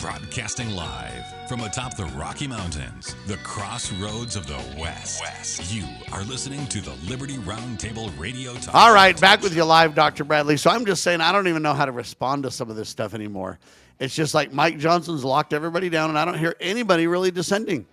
Broadcasting live from atop the Rocky Mountains, the crossroads of the West. You are listening to the Liberty RoundTable Radio Talk. All right, back with you live, Dr. Bradley. So I'm just saying I don't even know how to respond to some of this stuff anymore. It's just like Mike Johnson's locked everybody down, and I don't hear anybody really dissenting.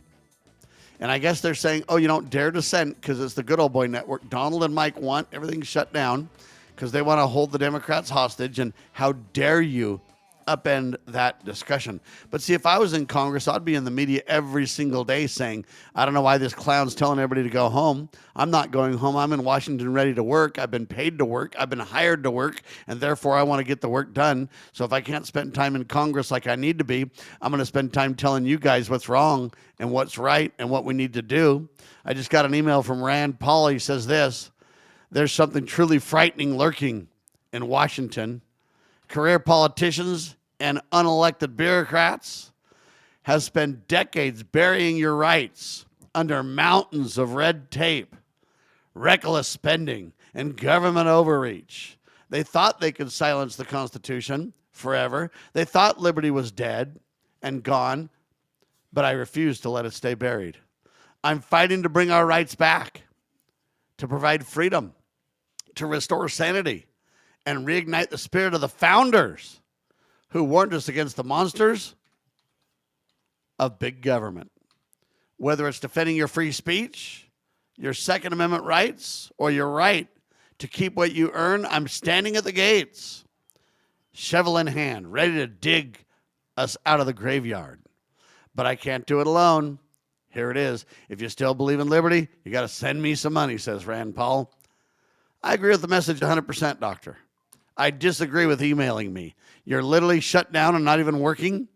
And I guess they're saying, oh, you don't dare dissent because it's the good old boy network. Donald and Mike want everything shut down because they want to hold the Democrats hostage. And how dare you upend that discussion? But see, if I was in Congress, I'd be in the media every single day saying, I don't know why this clown's telling everybody to go home. I'm not going home. I'm in Washington ready to work. I've been paid to work. I've been hired to work, and therefore I want to get the work done. So if I can't spend time in Congress like I need to be, I'm going to spend time telling you guys what's wrong and what's right and what we need to do. I just got an email from Rand Paul. He says this: there's something truly frightening lurking in Washington. Career politicians and unelected bureaucrats have spent decades burying your rights under mountains of red tape, reckless spending, and government overreach. They thought they could silence the Constitution forever. They thought liberty was dead and gone, but I refuse to let it stay buried. I'm fighting to bring our rights back, to provide freedom, to restore sanity, and reignite the spirit of the founders who warned us against the monsters of big government. Whether it's defending your free speech, your Second Amendment rights, or your right to keep what you earn, I'm standing at the gates, shovel in hand, ready to dig us out of the graveyard. But I can't do it alone. Here it is. If you still believe in liberty, you got to send me some money, says Rand Paul. I agree with the message 100%, Doctor. I disagree with emailing me. You're literally shut down and not even working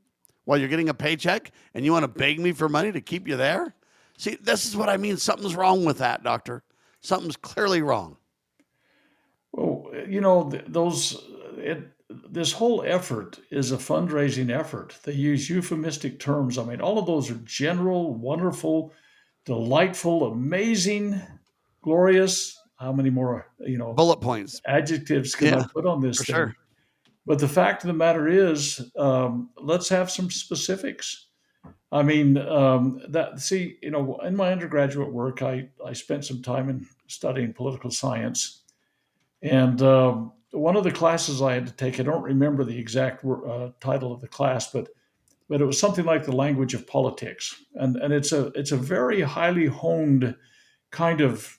while you're getting a paycheck, and you want to beg me for money to keep you there? See, this is what I mean. Something's wrong with that, Doctor. Something's clearly wrong. Well, you know, this whole effort is a fundraising effort. They use euphemistic terms. I mean, all of those are general, wonderful, delightful, amazing, glorious. How many more, bullet points, adjectives can I put on this thing? Sure. But the fact of the matter is, let's have some specifics. I mean, in my undergraduate work, I spent some time in studying political science. And one of the classes I had to take, I don't remember the exact title of the class, but it was something like the language of politics. And it's a very highly honed kind of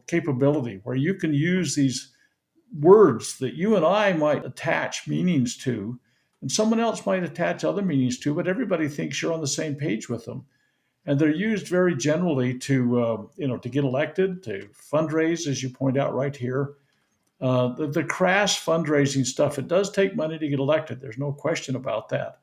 capability where you can use these words that you and I might attach meanings to, and someone else might attach other meanings to, but everybody thinks you're on the same page with them. And they're used very generally to get elected, to fundraise, as you point out right here. The crass fundraising stuff, it does take money to get elected. There's no question about that.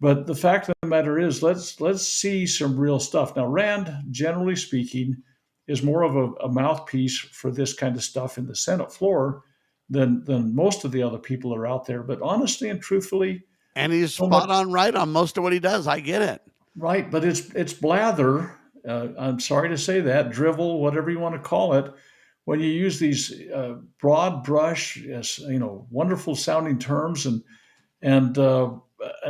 But the fact of the matter is, let's see some real stuff. Now, Rand, generally speaking, is more of a mouthpiece for this kind of stuff in the Senate floor than most of the other people that are out there. But honestly and truthfully, and he's spot on right on most of what he does. I get it. Right, but it's blather. I'm sorry to say that, drivel, whatever you want to call it. When you use these broad brush, wonderful sounding terms, and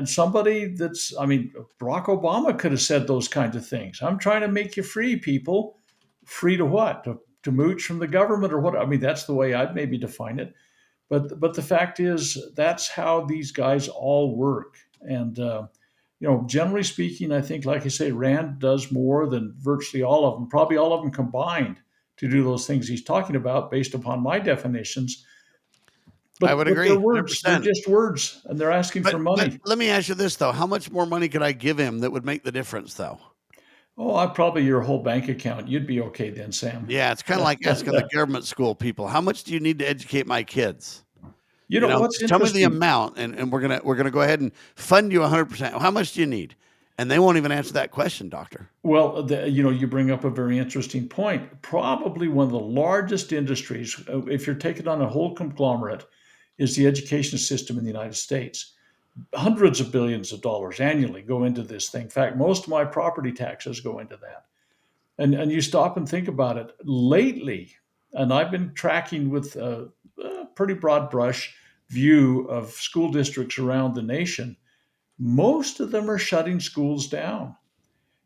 somebody Barack Obama could have said those kinds of things. I'm trying to make you free, people. Free to what? To mooch from the government or what? I mean, that's the way I'd maybe define it. But the fact is, that's how these guys all work. And, generally speaking, I think, like I say, Rand does more than virtually all of them, probably all of them combined, to do those things he's talking about based upon my definitions. But I would agree. They're words. 100%. They're just words, and they're asking for money. But let me ask you this, though. How much more money could I give him that would make the difference, though? Oh, I'd probably your whole bank account. You'd be okay then, Sam. Yeah, it's kind of like asking the government school people, how much do you need to educate my kids? What's tell me the amount, and we're gonna go ahead and fund you 100%. How much do you need? And they won't even answer that question, Doctor. Well, you bring up a very interesting point. Probably one of the largest industries, if you're taking on a whole conglomerate, is the education system in the United States. Hundreds of billions of dollars annually go into this thing. In fact, most of my property taxes go into that. And you stop and think about it. Lately, and I've been tracking with a pretty broad brush view of school districts around the nation, most of them are shutting schools down.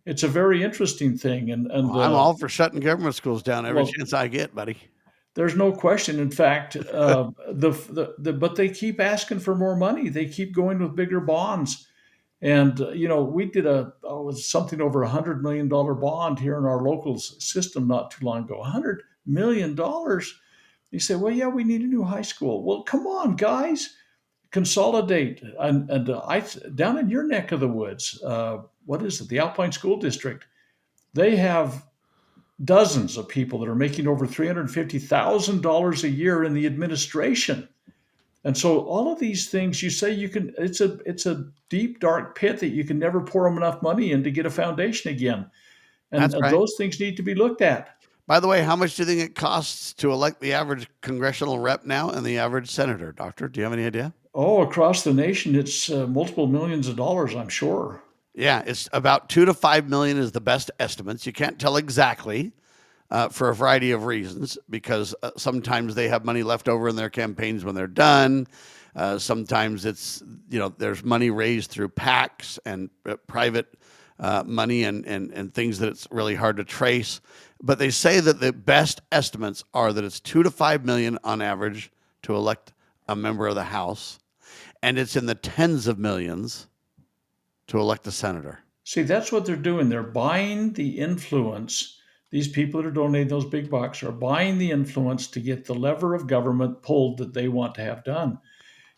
It's a very interesting thing. Well, I'm all for shutting government schools down every well, chance I get, buddy. there's no question. In fact, but they keep asking for more money. They keep going with bigger bonds. And we did something over $100 million bond here in our local system not too long ago. $100 million. You say, well, yeah, we need a new high school. Well, come on, guys, consolidate. And down in your neck of the woods, what is it? The Alpine School District. They have dozens of people that are making over $350,000 a year in the administration. And so all of these things you say it's a deep, dark pit that you can never pour them enough money in to get a foundation again. And, That's right. those things need to be looked at. By the way, how much do you think it costs to elect the average congressional rep now and the average senator, Doctor? Do you have any idea? Oh, across the nation, it's multiple millions of dollars, I'm sure. Yeah, it's about $2 to $5 million is the best estimates. You can't tell exactly for a variety of reasons, because sometimes they have money left over in their campaigns when they're done. Sometimes it's, there's money raised through PACs and private money and things that it's really hard to trace. But they say that the best estimates are that it's $2 to $5 million on average to elect a member of the House, and it's in the tens of millions to elect a senator. See, that's what they're doing. They're buying the influence. These people that are donating those big bucks are buying the influence to get the lever of government pulled that they want to have done.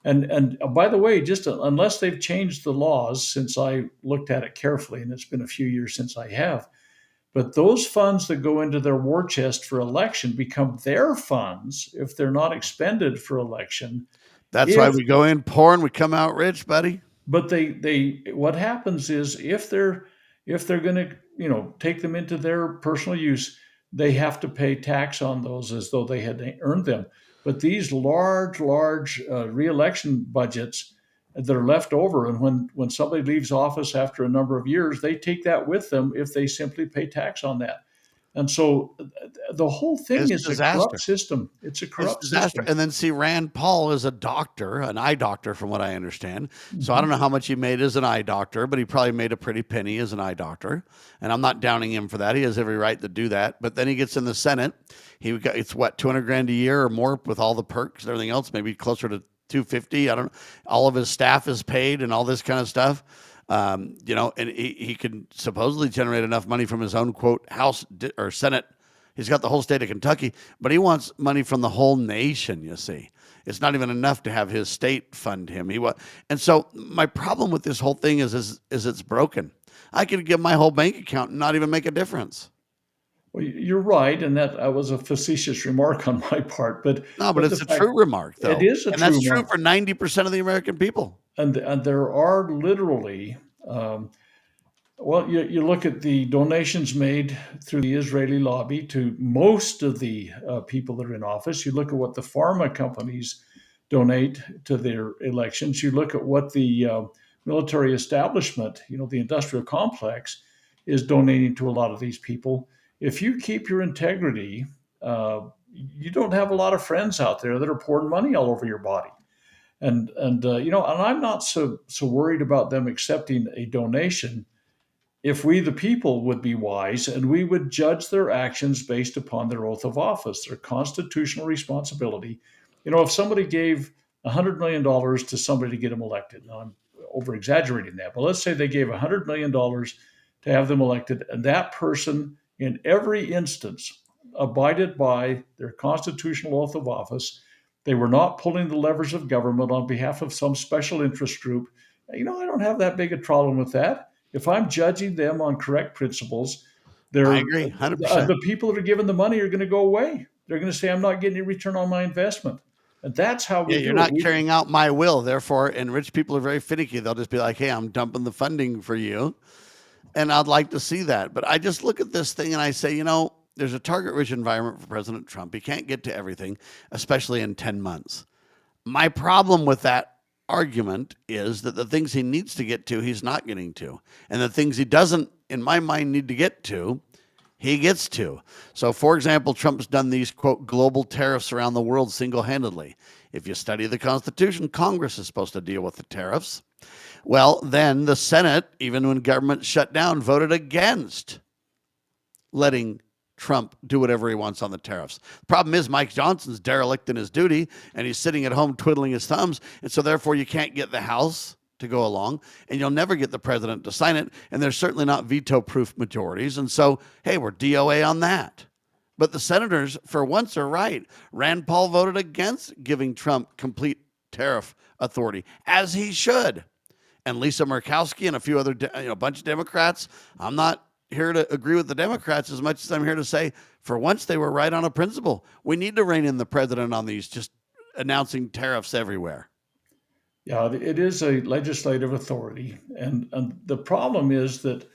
And by the way, just unless they've changed the laws since I looked at it carefully, and it's been a few years since I have, but those funds that go into their war chest for election become their funds if they're not expended for election. That's why we go in poor and we come out rich, buddy. But they what happens is if they're going to take them into their personal use, they have to pay tax on those as though they had earned them. But these large re-election budgets that are left over, and when somebody leaves office after a number of years, they take that with them if they simply pay tax on that. And so the whole thing is a corrupt system. It's a corrupt system. And then see, Rand Paul is a doctor, an eye doctor, from what I understand. So I don't know how much he made as an eye doctor, but he probably made a pretty penny as an eye doctor. And I'm not downing him for that. He has every right to do that. But then he gets in the Senate. It's what, $200,000 a year or more with all the perks and everything else, maybe closer to $250,000. I don't know. All of his staff is paid and all this kind of stuff. And he can supposedly generate enough money from his own, quote, House or Senate. He's got the whole state of Kentucky, but he wants money from the whole nation, you see. It's not even enough to have his state fund him. And so my problem with this whole thing is it's broken. I could give my whole bank account and not even make a difference. Well, you're right, and that was a facetious remark on my part. But it's a true remark, though. It is a true remark. And that's true for 90% of the American people. And there are literally, you look at the donations made through the Israeli lobby to most of the people that are in office. You look at what the pharma companies donate to their elections. You look at what the military establishment, the industrial complex, is donating to a lot of these people. If you keep your integrity, you don't have a lot of friends out there that are pouring money all over your body. And I'm not so worried about them accepting a donation if we, the people, would be wise and we would judge their actions based upon their oath of office, their constitutional responsibility. If somebody gave $100 million to somebody to get them elected, now I'm over-exaggerating that, but let's say they gave $100 million to have them elected, and that person in every instance abided by their constitutional oath of office. They were not pulling the levers of government on behalf of some special interest group. I don't have that big a problem with that. If I'm judging them on correct principles, I agree, 100%. The people that are given the money are going to go away. They're going to say, I'm not getting a return on my investment. And that's how we do it. You're not carrying out my will. Therefore, and rich people are very finicky. They'll just be like, hey, I'm dumping the funding for you. And I'd like to see that. But I just look at this thing and I say, there's a target-rich environment for President Trump. He can't get to everything, especially in 10 months. My problem with that argument is that the things he needs to get to, he's not getting to. And the things he doesn't, in my mind, need to get to, he gets to. So, for example, Trump's done these, quote, global tariffs around the world single-handedly. If you study the Constitution, Congress is supposed to deal with the tariffs. Well, then the Senate, even when government shut down, voted against letting Trump do whatever he wants on the tariffs. The problem is Mike Johnson's derelict in his duty, and he's sitting at home twiddling his thumbs, and so therefore you can't get the House to go along, and you'll never get the president to sign it, and there's certainly not veto-proof majorities, and so, hey, we're DOA on that. But the senators, for once, are right. Rand Paul voted against giving Trump complete tariff authority, as he should. And Lisa Murkowski and a few other, a bunch of Democrats, I'm not here to agree with the Democrats as much as I'm here to say, for once, they were right on a principle. We need to rein in the president on these, just announcing tariffs everywhere. Yeah, it is a legislative authority. And the problem is that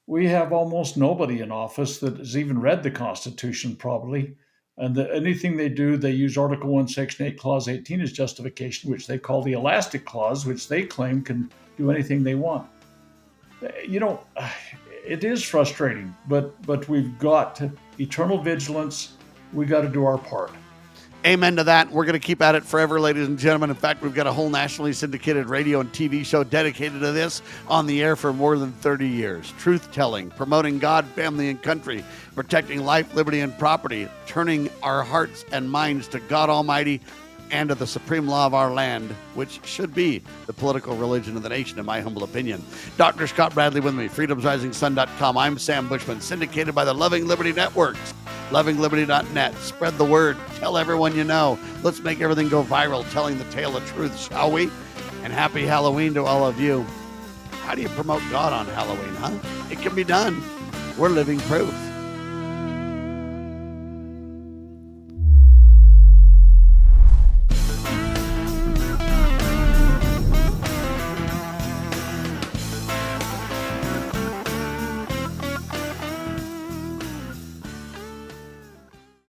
we have almost nobody in office that has even read the Constitution properly. And anything they do, they use Article 1, Section 8, Clause 18 as justification, which they call the elastic clause, which they claim can do anything they want. It is frustrating, but we've got eternal vigilance. We got to do our part. Amen to that. We're going to keep at it forever, ladies and gentlemen. In fact, we've got a whole nationally syndicated radio and TV show dedicated to this, on the air for more than 30 years. Truth-telling, promoting God, family, and country, protecting life, liberty, and property, turning our hearts and minds to God Almighty and to the supreme law of our land, which should be the political religion of the nation, in my humble opinion. Dr. Scott Bradley with me, freedomsrisingsun.com. I'm Sam Bushman, syndicated by the Loving Liberty Networks, lovingliberty.net. Spread the word. Tell everyone you know. Let's make everything go viral, telling the tale of truth, shall we? And happy Halloween to all of you. How do you promote God on Halloween, huh? It can be done. We're living proof.